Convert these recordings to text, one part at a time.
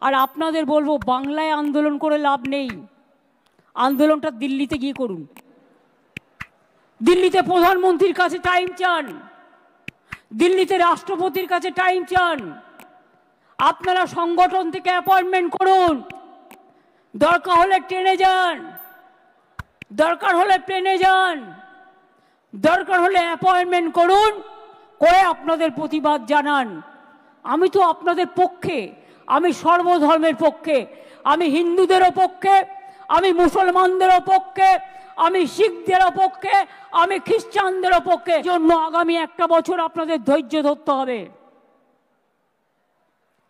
আর আপনাদের বলবো, বাংলায় আন্দোলন করে লাভ নেই, আন্দোলনটা দিল্লিতে গিয়ে করুন। দিল্লিতে প্রধানমন্ত্রীর কাছে টাইম চান, দিল্লিতে রাষ্ট্রপতির কাছে টাইম চান। আপনারা সংগঠন থেকে অ্যাপয়েন্টমেন্ট করুন, দরকার হলে ট্রেনে যান, দরকার হলে প্লেনে যান, দরকার হলে অ্যাপয়েন্টমেন্ট করুন, করে আপনাদের প্রতিবাদ জানান। আমি তো আপনাদের পক্ষে, আমি সর্বধর্মের পক্ষে, আমি হিন্দুদেরও পক্ষে, আমি মুসলমানদেরও পক্ষে, আমি শিখদেরও পক্ষে, আমি খ্রিস্টানদেরও পক্ষে। জন্য আগামী একটা বছর আপনাদের ধৈর্য ধরতে হবে,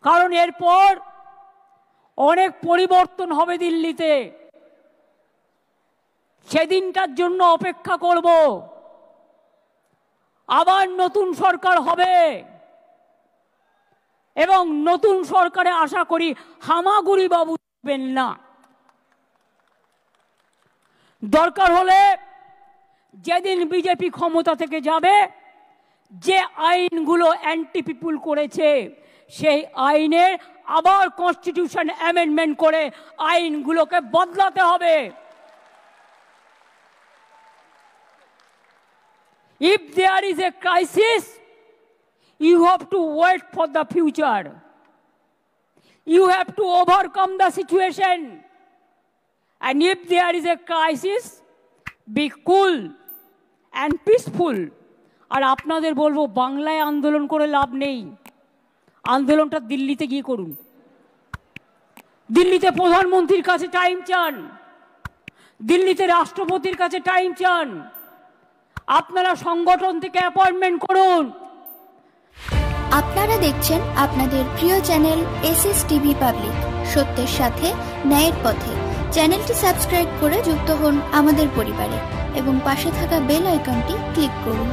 কারণ এরপর অনেক পরিবর্তন হবে দিল্লিতে। সেদিনটার জন্য অপেক্ষা করব। আবার নতুন সরকার হবে এবং নতুন সরকারে আশা করি হামাগুড়ি বাবু থাকবেন না। দরকার হলে যেদিন বিজেপি ক্ষমতা থেকে যাবে, যে আইনগুলো অ্যান্টি পিপুল করেছে সেই আইনের আবার কনস্টিটিউশন অ্যামেন্ডমেন্ট করে আইনগুলোকে বদলাতে হবে। If there is a crisis, you have to wait for the future. You have to overcome the situation. And if there is a crisis, be cool and peaceful. আর আপনাদের বলবো, বাংলায় আন্দোলন করে লাভ নেই, আন্দোলনটা দিল্লিতে গিয়ে করুন। দিল্লিতে প্রধানমন্ত্রীর কাছে টাইম চান, দিল্লিতে রাষ্ট্রপতির কাছে টাইম চান। আপনারা সংগঠন থেকে অ্যাপয়েন্টমেন্ট করুন। আপনারা দেখছেন আপনাদের প্রিয় চ্যানেল এসএস টিভি পাবলিক, সত্যের সাথে ন্যায়ের পথে। চ্যানেলটি সাবস্ক্রাইব করে যুক্ত হন আমাদের পরিবারে এবং পাশে থাকা বেল আইকনটি ক্লিক করুন।